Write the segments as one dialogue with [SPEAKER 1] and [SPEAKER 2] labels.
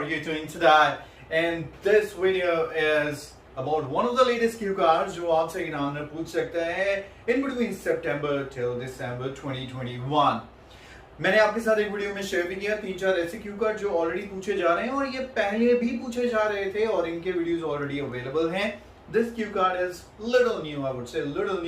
[SPEAKER 1] are you doing today? And this video is about one of the latest cue cards जो आपसे इनाम पूछ सकते हैं in between September till December 2021. मैंने आपके साथ एक वीडियो में शेयर भी किया 3-4 ऐसे क्यू कार्ड जो ऑलरेडी पूछे जा रहे हैं और ये पहले भी पूछे जा रहे थे और इनके वीडियोस ऑलरेडी अवेलेबल हैं. This Q card is little new, I would say little new,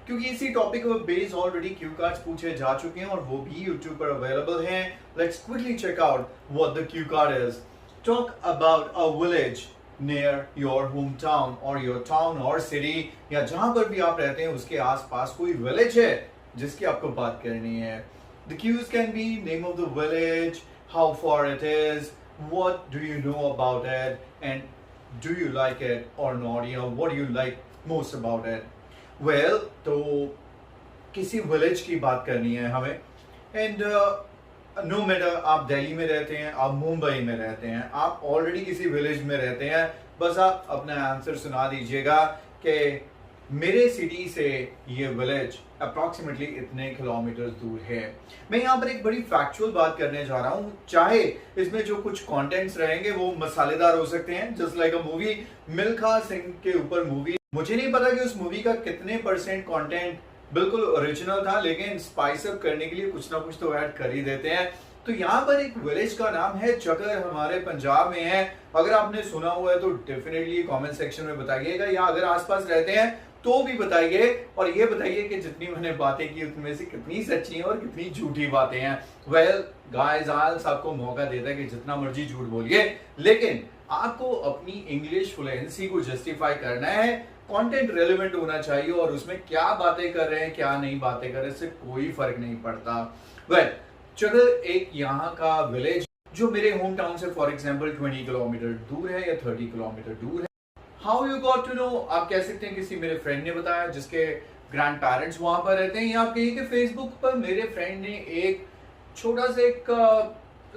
[SPEAKER 1] क्योंकि इसी टॉपिक पर बेस्ड ऑलरेडी क्यू कार्ड्स पूछे जा चुके हैं और वो भी YouTube पर अवेलेबल हैं. Let's quickly check out what the cue card is. Talk about a village near your home town और योर टाउन और सिटी, या जहां पर भी आप रहते हैं उसके आसपास कोई विलेज है जिसकी आपको बात करनी है. The cues can be name of the village, how far it is, what do you know about it, and do you like it or not, you know, what do you like most about it. Well, तो किसी village की बात करनी है हमें, and no matter आप दिल्ली में रहते हैं, आप मुंबई में रहते हैं, आप ऑलरेडी किसी village में रहते हैं, बस आप अपना आंसर सुना दीजिएगा कि मेरे सिटी से ये विलेज अप्रॉक्सीमेटली इतने किलोमीटर दूर है. मैं यहाँ पर एक बड़ी फैक्चुअल बात करने जा रहा हूँ, चाहे इसमें जो कुछ कंटेंट्स रहेंगे वो मसालेदार हो सकते हैं, just like a movie Milkha Singh के ऊपर मूवी. मुझे नहीं पता कि उस मूवी का कितने % कंटेंट बिल्कुल ओरिजिनल था, लेकिन स्पाइस अप करने के लिए कुछ ना कुछ तो ऐड कर ही देते हैं. तो यहाँ पर एक विलेज का नाम है चगर, हमारे पंजाब में है. अगर आपने सुना हुआ है तो डेफिनेटली कमेंट सेक्शन में बताइएगा, या अगर आसपास रहते हैं तो भी बताइए, और ये बताइए कि जितनी मैंने बातें की उनमें से कितनी सच्ची हैं और कितनी झूठी बातें हैं. वेल गाइस, आज आपको मौका देता है कि जितना मर्जी झूठ बोलिए, लेकिन आपको अपनी इंग्लिश फ्लुएंसी को जस्टिफाई करना है. कंटेंट रेलेवेंट होना चाहिए और उसमें क्या बातें कर रहे हैं क्या नहीं बातें कर रहे हैं इससे कोई फर्क नहीं पड़ता. वेल, चगर एक यहाँ का विलेज जो मेरे होम टाउन से फॉर एग्जाम्पल 20 किलोमीटर दूर है या 30 किलोमीटर दूर है. How you got to know, आप कह सकते हैं किसी मेरे फ्रेंड ने बताया जिसके ग्रैंड पेरेंट्स वहां पर रहते हैं, या आप कहिए कि फेसबुक पर मेरे फ्रेंड ने एक छोटा सा एक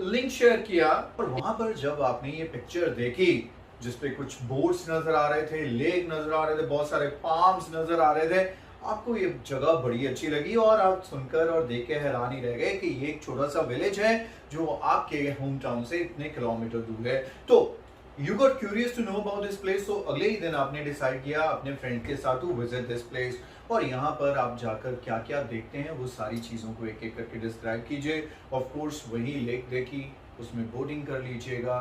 [SPEAKER 1] लिंक शेयर किया, और वहां पर जब आपने ये पिक्चर देखी जिसपे कुछ बोट्स नजर आ रहे थे, लेक नजर आ रहे थे, बहुत सारे पाम्स नजर आ रहे थे, आपको ये जगह बड़ी अच्छी लगी और आप सुनकर और देख के हैरान ही रह गए कि ये एक छोटा सा विलेज है जो आपके होम टाउन से इतने किलोमीटर दूर है. तो You got curious to know about this place, so अगले ही दिन आपने डिसाइड किया अपने फ्रेंड के साथ to visit this place, और यहाँ पर आप जाकर क्या क्या देखते हैं वो सारी चीज़ों को एक एक करके डिस्क्राइब कीजिए. ऑफ कोर्स वही लेक देखी, उसमें बोटिंग कर लीजिएगा.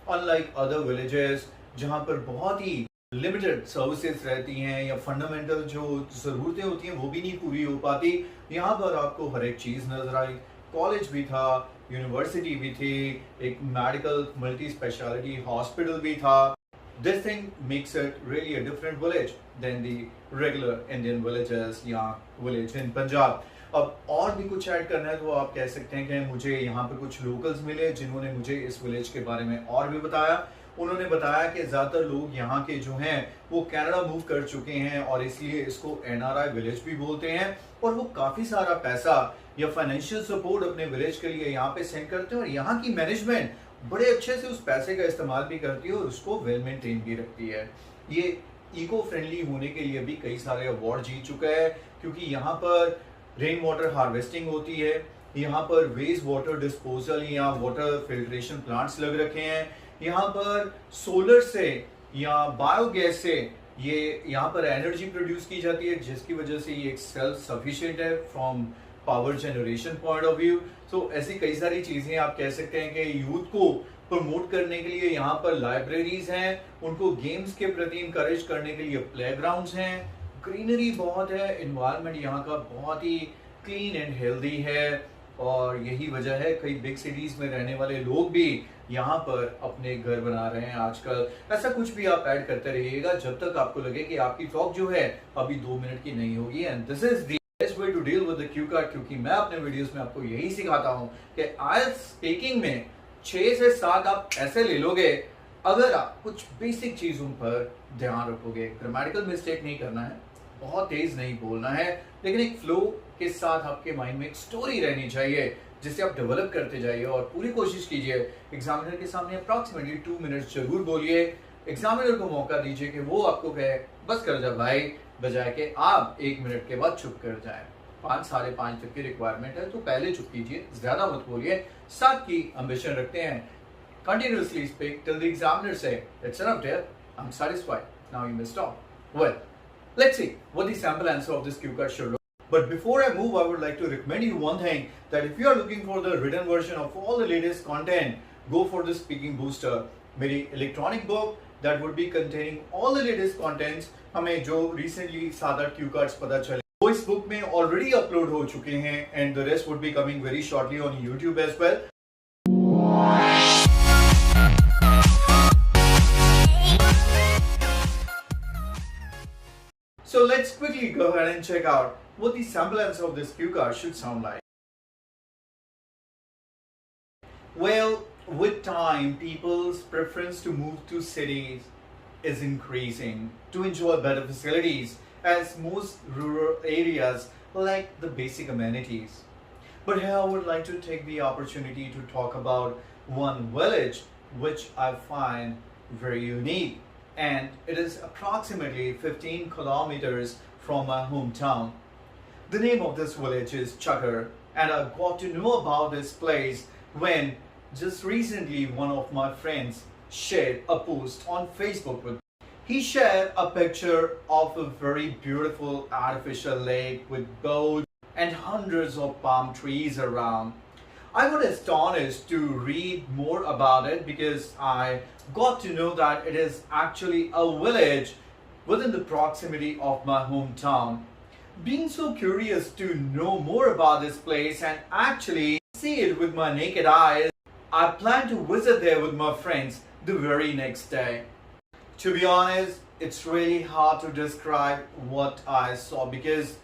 [SPEAKER 1] अनलाइक अदर विलेजेस जहाँ पर बहुत ही लिमिटेड सर्विसेज रहती हैं या फंडामेंटल जो ज़रूरतें होती हैं वो भी नहीं पूरी हो पाती, यहाँ पर आपको हर एक चीज़ नजर आई. कॉलेज भी था, यूनिवर्सिटी भी थी, एक मेडिकल मल्टी स्पेशलिटी हॉस्पिटल भी था. This thing makes it really a different village then the regular Indian villages या विलेज इन पंजाब. अब और भी कुछ ऐड करना है तो आप कह सकते हैं कि मुझे यहाँ पे कुछ लोकल्स मिले जिन्होंने मुझे इस विलेज के बारे में और भी बताया. उन्होंने बताया कि ज़्यादातर लोग यहाँ के जो हैं वो कनाडा मूव कर चुके हैं और इसलिए इसको NRI विलेज भी बोलते हैं, और वो काफ़ी सारा पैसा या फाइनेंशियल सपोर्ट अपने विलेज के लिए यहाँ पे सेंड करते हैं, और यहाँ की मैनेजमेंट बड़े अच्छे से उस पैसे का इस्तेमाल भी करती है और उसको वेल मेंटेन भी रखती है. ये इको फ्रेंडली होने के लिए भी कई सारे अवार्ड जीत चुका है, क्योंकि यहाँ पर रेन वाटर हार्वेस्टिंग होती है, यहाँ पर वेस्ट वाटर डिस्पोजल या वाटर फिल्ट्रेशन प्लांट्स लग रखे हैं, यहाँ पर सोलर से या बायोगैस से ये यहाँ पर एनर्जी प्रोड्यूस की जाती है, जिसकी वजह से ये एक सेल्फ सफिशिएंट है from power generation point of view. So ऐसी कई सारी चीजें आप कह सकते हैं कि यूथ को प्रमोट करने के लिए यहाँ पर लाइब्रेरीज हैं, उनको गेम्स के प्रति इंकरेज करने के लिए प्लेग्राउंड्स हैं, ग्रीनरी बहुत है, इन्वायरमेंट यहाँ का बहुत ही क्लीन एंड हेल्दी है, और यही वजह है कई बिग सिटीज में रहने वाले लोग भी यहाँ पर अपने घर बना रहे हैं आजकल. ऐसा कुछ भी आप ऐड करते रहिएगा जब तक आपको लगे कि आपकी टॉक जो है अभी 2 मिनट की नहीं होगी. And this is the best way to deal with the cue card, क्योंकि मैं अपने वीडियोस में आपको यही सिखाता हूँ कि IELTS स्पीकिंग में 6 से 7 आप ऐसे ले लोगे अगर आप कुछ बेसिक चीजों पर ध्यान रखोगे. ग्रामेटिकल मिस्टेक नहीं करना है, बहुत तेज नहीं बोलना है, लेकिन एक फ्लो के साथ आपके माइंड में एक स्टोरी रहनी चाहिए जिसे आप डेवलप करते जाइए, और पूरी कोशिश कीजिए एग्जामिनर के सामने अप्रॉक्सीमेटली 2 मिनट्स जरूर बोलिए. एग्जामिनर को मौका दीजिए कि वो आपको कहे बस कर जा भाई, बजाय के आप 1 मिनट के बाद चुप कर जाए. 5-5.5 तक की रिक्वायरमेंट है तो पहले चुप कीजिए, ज्यादा मत बोलिए. 7 की एम्बिशन रखते हैं continuously speak till the examiner say, it's enough dear, I'm satisfied, now you may stop. Well, let's see what the sample answer of this cue card should look. But before I move, I would like to recommend you one thing, that if you are looking for the written version of all the latest content, go for the Speaking Booster. मेरी electronic book that would be containing all the latest contents, हमें जो recently 7-8 cue cards पता चले वो इस book में already upload हो चुके हैं, and the rest would be coming very shortly on YouTube as well. So let's quickly go ahead and check out what the sample answer of this cue card should sound like. Well, with time, people's preference to move to cities is increasing to enjoy better facilities, as most rural areas lack the basic amenities. But here I would like to take the opportunity to talk about one village which I find very unique, and it is approximately 15 kilometers from my hometown. The name of this village is Chakar, and I got to know about this place when just recently one of my friends shared a post on Facebook with me. He shared a picture of a very beautiful artificial lake with boats and hundreds of palm trees around. I was astonished to read more about it because I got to know that it is actually a village within the proximity of my hometown. Being so curious to know more about this place and actually see it with my naked eyes, I plan to visit there with my friends the very next day. To be honest, it's really hard to describe what I saw because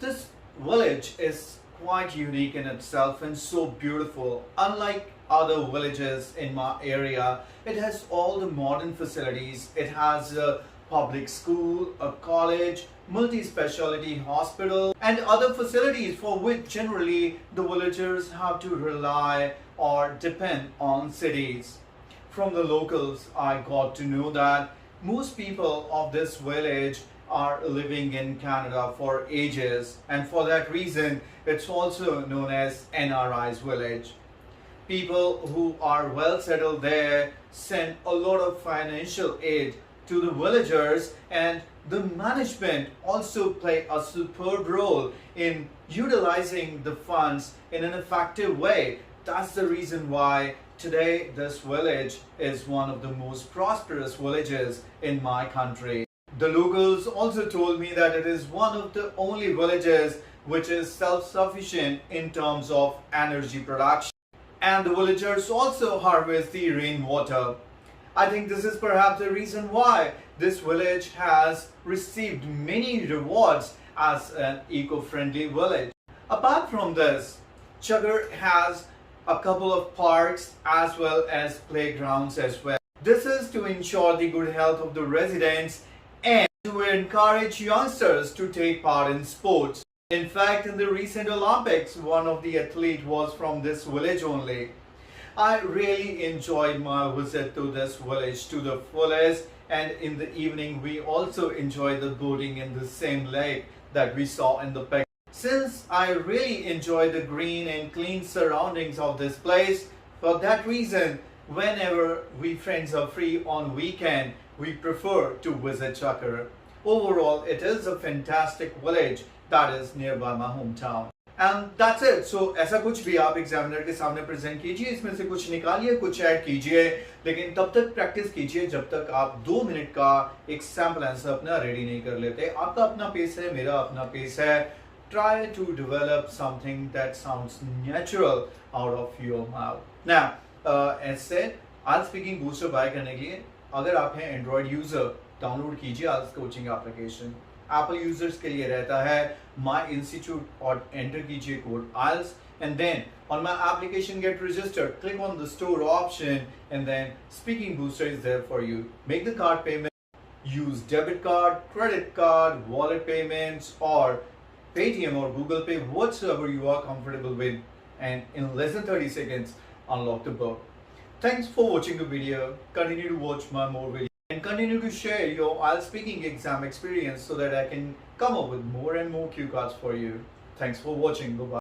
[SPEAKER 1] this village is quite unique in itself and so beautiful. Unlike other villages in my area, it has all the modern facilities. It has a public school, a college, multi-specialty hospital, and other facilities for which generally the villagers have to rely or depend on cities. From the locals, I got to know that most people of this village are living in Canada for ages, and for that reason, it's also known as NRI's village. People who are well settled there send a lot of financial aid to the villagers, and the management also play a superb role in utilizing the funds in an effective way. That's the reason why today this village is one of the most prosperous villages in my country. The locals also told me that it is one of the only villages which is self-sufficient in terms of energy production. And the villagers also harvest the rainwater. I think this is perhaps the reason why this village has received many rewards as an eco-friendly village. Apart from this, Chakar has a couple of parks as well as playgrounds as well. This is to ensure the good health of the residents and to encourage youngsters to take part in sports. In fact, in the recent Olympics, one of the athletes was from this village only. I really enjoyed my visit to this village to the fullest, and in the evening we also enjoyed the boating in the same lake that we saw in the picture. Since I really enjoy the green and clean surroundings of this place, for that reason, whenever we friends are free on weekend, we prefer to visit Chakar. Overall, it is a fantastic village that is nearby my hometown. And that's it. So ऐसा कुछ भी आप examiner के सामने present कीजिए, इसमें से कुछ निकालिए, कुछ ऐड कीजिए, लेकिन तब तक प्रैक्टिस कीजिए जब तक आप 2 मिनट का एक सैम्पल आंसर अपना रेडी नहीं कर लेते. आपका अपना पेस है, मेरा अपना पेस है. Try to develop something that sounds natural out of your mouth. Now, as said, आज स्पीकिंग बूस्टर बाय करने के लिए अगर आप हैं एंड्रॉइड यूजर, डाउनलोड कीजिए आज कोचिंग एप्लीकेशन. एप्पल यूजर्स के लिए रहता है माई इंस्टीट्यूट और एंटर कीजिए code IELTS, and then on my application get registered, click on the store option, and then Speaking Booster is there for you. Make the card payment, use debit card, credit card, wallet payments, or Paytm or Google Pay, whatsoever you are comfortable with, and in less than 30 seconds unlock the book. Thanks for watching the video. Continue to watch my more videos and continue to share your IELTS speaking exam experience so that I can come up with more and more cue cards for you. Thanks for watching. Bye bye.